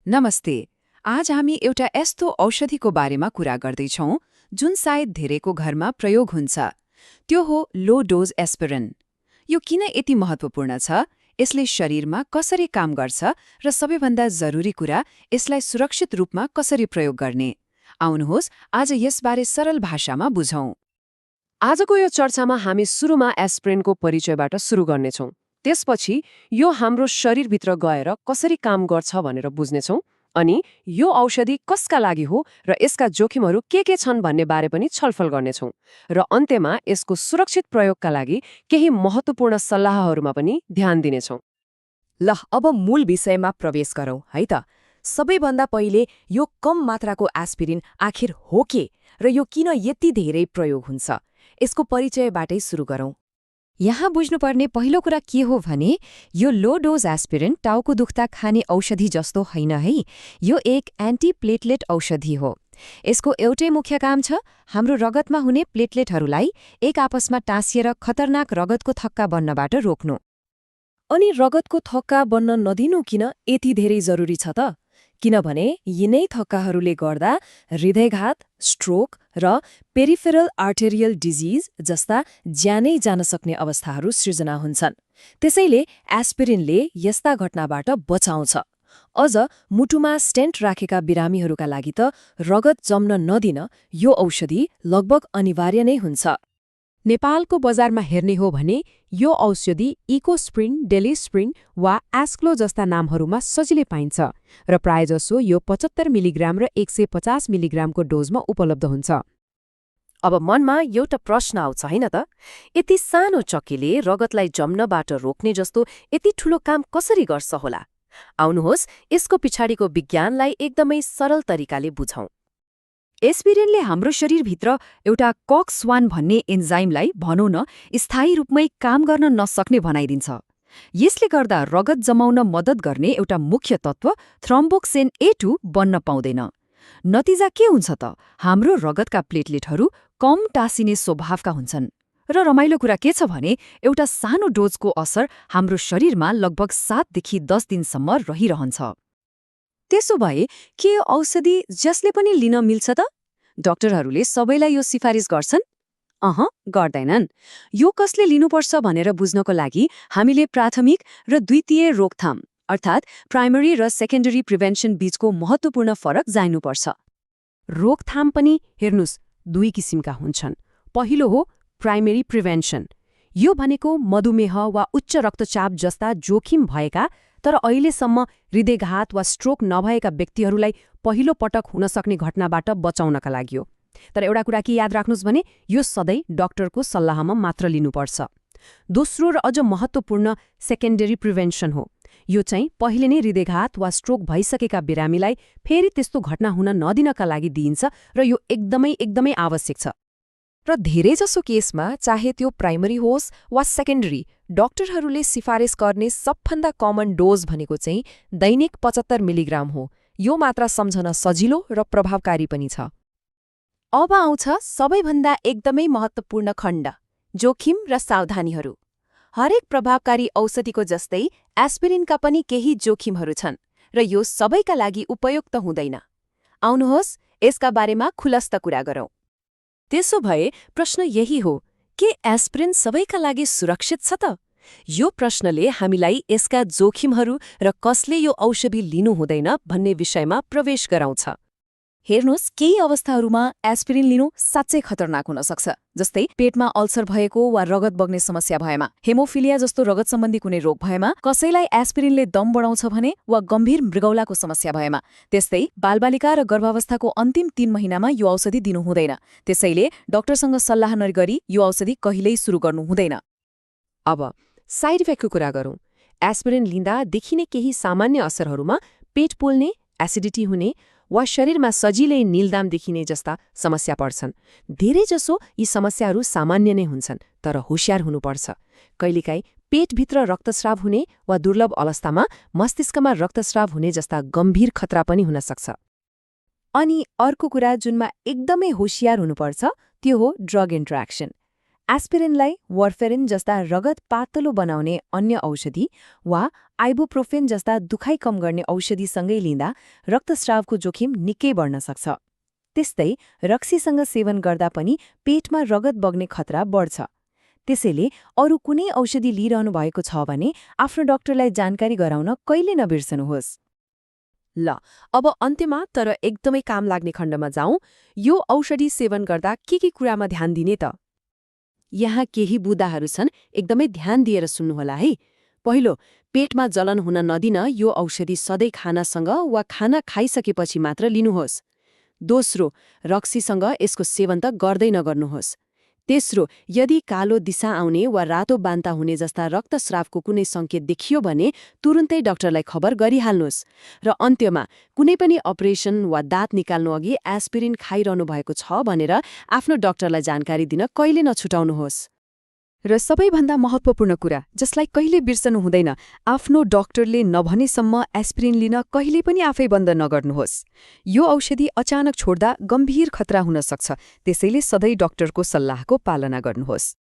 नमस्ते। आज हामी एउटा यस्तो औषधिको बारेमा कुरा गर्दैछौँ जुन सायद धेरैको घरमा प्रयोग हुन्छ। त्यो हो लो डोज एस्पिरिन। यो किन यति महत्त्वपूर्ण छ, यसले शरीरमा कसरी काम गर्छ र सबैभन्दा जरुरी कुरा, यसलाई सुरक्षित रूपमा कसरी प्रयोग गर्ने। आउनुहोस् आज यसबारे सरल भाषामा बुझौँ। आजको यो चर्चामा हामी सुरुमा एस्पिरिनको परिचयबाट सुरु गर्नेछौँ। त्यसपछि यो हाम्रो शरीरभित्र गएर कसरी काम गर्छ भनेर बुझ्नेछौँ। अनि यो औषधि कसका लागि हो र यसका जोखिमहरू के छन् भन्ने बारे पनि छलफल गर्नेछौँ। र अन्त्यमा यसको सुरक्षित प्रयोगका लागि केही महत्त्वपूर्ण सल्लाहहरूमा पनि ध्यान दिनेछौँ। ल अब मूल विषयमा प्रवेश गरौँ है त। सबैभन्दा पहिले यो कम मात्राको एस्पिरिन आखिर हो के र यो किन यति धेरै प्रयोग हुन्छ, यसको परिचयबाटै सुरु गरौँ। यहाँ बुझ्नुपर्ने पहिलो कुरा के हो भने यो लो डोज एस्पिरिन टाउको दुख्दा खाने औषधि जस्तो होइन है। यो एक एन्टिप्लेटलेट औषधि हो। यसको एउटै मुख्य काम छ हाम्रो रगतमा हुने प्लेटलेटहरूलाई एक आपसमा टाँसिएर खतरनाक रगतको थक्का बन्नबाट रोक्नु। अनि रगतको थक्का बन्न नदिनु किन यति धेरै जरुरी छ त? किनभने यिनै थक्काहरूले गर्दा हृदयघात, स्ट्रोक र पेरिफेरल आर्टेरियल डिजिज जस्ता ज्यानै जान सक्ने अवस्थाहरू सृजना हुन्छन्। त्यसैले एस्पिरिनले यस्ता घटनाबाट बचाउँछ। अझ मुटुमा स्टेन्ट राखेका बिरामीहरूका लागि त रगत जम्न नदिन यो औषधि लगभग अनिवार्य नै हुन्छ। नेपालको बजारमा हेर्ने हो भने यो औषधि इकोस्प्रिन, डेलिस्प्रिन वा एस्क्लो जस्ता नामहरूमा सजिलै पाइन्छ र प्रायजसो यो 75 मिलिग्राम र 150 मिलिग्रामको डोजमा उपलब्ध हुन्छ। अब मनमा एउटा प्रश्न आउँछ हैन त, यति सानो चक्कीले रगतलाई जम्नबाट रोक्ने जस्तो यति ठूलो काम कसरी गर्छ होला? आउनुहोस् यसको पिछाडिको विज्ञानलाई एकदमै सरल तरिकाले बुझौँ। एस्पिरिनले हाम्रो शरीरभित्र एउटा कक्स-1 भन्ने एन्जाइमलाई भनौँ न स्थायी रूपमै काम गर्न नसक्ने बनाइदिन्छ। यसले गर्दा रगत जमाउन मद्दत गर्ने एउटा मुख्य तत्त्व थ्रोम्बोक्सिन A2 बन्न पाउँदैन। नतिजा के हुन्छ त, हाम्रो रगतका प्लेटलेटहरू कम टाँसिने स्वभावका हुन्छन्। र रमाइलो कुरा के छ भने एउटा सानो डोजको असर हाम्रो शरीरमा लगभग 7 देखि 10 दिनसम्म रहिरहन्छ। त्यसो भए के यो औषधि जसले पनि लिन मिल्छ त? डाक्टरहरूले सबैलाई यो सिफारिस गर्छन्? गर्दैनन्। यो कसले लिनुपर्छ भनेर बुझ्नको लागि हामीले प्राथमिक र द्वितीय रोकथाम अर्थात् प्राइमरी र सेकेन्डरी प्रिभेन्सन बीचको महत्त्वपूर्ण फरक जान्नुपर्छ। रोकथाम पनि हेर्नुस् दुई किसिमका हुन्छन्। पहिलो हो प्राइमेरी प्रिभेन्सन। यो भनेको मधुमेह वा उच्च रक्तचाप जस्ता जोखिम भएका तर अहिलेसम्म हृदयघात वा स्ट्रोक नभएका व्यक्तिहरूलाई पहिलो पटक हुन सक्ने घटनाबाट बचाउनका लागि हो। तर एउटा कुरा के याद राख्नुस् भने यो सधैँ डाक्टरको सल्लाहमा मात्र लिनुपर्छ। दोस्रो र अझ महत्त्वपूर्ण सेकेन्डरी प्रिभेन्सन हो। यो चाहिँ पहिले नै हृदयघात वा स्ट्रोक भइसकेका बिरामीलाई फेरि त्यस्तो घटना हुन नदिनका लागि दिइन्छ र यो एकदमै आवश्यक छ। र धेरैजसो केसमा चाहे त्यो प्राइमरी होस् वा सेकेन्डरी, डाक्टरहरूले सिफारिस गर्ने सबभन्दा कमन डोज भनेको चाहिँ दैनिक 75 मिलिग्राम हो। यो मात्रा सम्झन सजिलो र प्रभावकारी पनि छ। अब आउँछ सबैभन्दा एकदमै महत्त्वपूर्ण खण्ड, जोखिम र सावधानीहरू। हरेक प्रभावकारी औषधिको जस्तै एस्पिरिनका पनि केही जोखिमहरू छन् र यो सबैका लागि उपयुक्त हुँदैन। आउनुहोस् यसका बारेमा खुलस्त कुरा गरौँ। त्यसो भए प्रश्न यही हो, के एस्पिरिन सबैका लागि सुरक्षित छ त? यो प्रश्नले हामीलाई यसका जोखिमहरू र कसले यो औषधि लिनु हुँदैन भन्ने विषयमा प्रवेश गराउँछ। हेर्नुहोस्, केही अवस्थाहरूमा एस्पिरिन लिनु साँच्चै खतरनाक हुन सक्छ। जस्तै पेटमा अल्सर भएको वा रगत बग्ने समस्या भएमा, हेमोफिलिया जस्तो रगत सम्बन्धी कुनै रोग भएमा, कसैलाई एस्पिरिनले दम बढाउँछ भने वा गम्भीर मृगौलाको समस्या भएमा। त्यस्तै बालबालिका र गर्भावस्थाको अन्तिम 3 महिनामा यो औषधि दिनु हुँदैन। त्यसैले डाक्टरसँग सल्लाह नगरी यो औषधि कहिल्यै सुरु गर्नु हुँदैन। अब साइड इफेक्टको कुरा गरौँ। एस्पिरिन लिँदा देखिने केही सामान्य असरहरूमा पेट पोल्ने, एसिडिटी हुने वा शरीरमा सजिलै नीलदाम देखिने जस्ता समस्या पर्छन्। धेरैजसो यी समस्याहरू सामान्य नै हुन्छन्, तर होशियार हुनुपर्छ। कहिलेकाहीँ पेटभित्र रक्तस्राव हुने वा दुर्लभ अवस्थामा मस्तिष्कमा रक्तस्राव हुने जस्ता गम्भीर खतरा पनि हुन सक्छ। अनि अर्को कुरा जुनमा एकदमै होशियार हुनुपर्छ त्यो हो ड्रग इन्टरेक्सन। एस्पिरिनलाई वार्फेरिन जस्ता रगत पातलो बनाउने अन्य औषधि वा आइबुप्रोफेन जस्ता दुखाइ कम गर्ने औषधिसँगै लिँदा रक्तस्रावको जोखिम निकै बढ्न सक्छ। त्यस्तै रक्सीसँग सेवन गर्दा पनि पेटमा रगत बग्ने खतरा बढ्छ। त्यसैले अरू कुनै औषधि लिइरहनु भएको छ भने आफ्नो डाक्टरलाई जानकारी गराउन कहिले नबिर्सनुहोस्। ल अब अन्त्यमा तर एकदमै काम लाग्ने खण्डमा जाउँ। यो औषधि सेवन गर्दा के कुरामा ध्यान दिने त? यहाँ केही बुदाहरू छन्, एकदमै ध्यान दिएर सुन्नुहोला है। पहिलो, पेटमा जलन हुन नदिन यो औषधि सधैँ खानासँग वा खाना खाइसकेपछि मात्र लिनुहोस्। दोस्रो, रक्सीसँग यसको सेवन त गर्दै नगर्नुहोस्। तेस्रो, यदि कालो दिशा आउने वा रातो बान्ता हुने जस्ता रक्तस्रावको कुनै सङ्केत देखियो भने तुरुन्तै डाक्टरलाई खबर गरिहाल्नुहोस्। र अन्त्यमा, कुनै पनि अपरेसन वा दाँत निकाल्नु अघि एस्पिरिन खाइरहनु भएको छ भनेर आफ्नो डाक्टरलाई जानकारी दिन कहिले नछुटाउनुहोस्। र सबैभन्दा महत्त्वपूर्ण कुरा जसलाई कहिले बिर्सनु हुँदैन, आफ्नो डाक्टरले नभनेसम्म एस्पिरिन लिन कहिले पनि आफै बन्द नगर्नुहोस्। यो औषधि अचानक छोड्दा गम्भीर खतरा हुन सक्छ, त्यसैले सधैँ डाक्टरको सल्लाहको पालना गर्नुहोस्।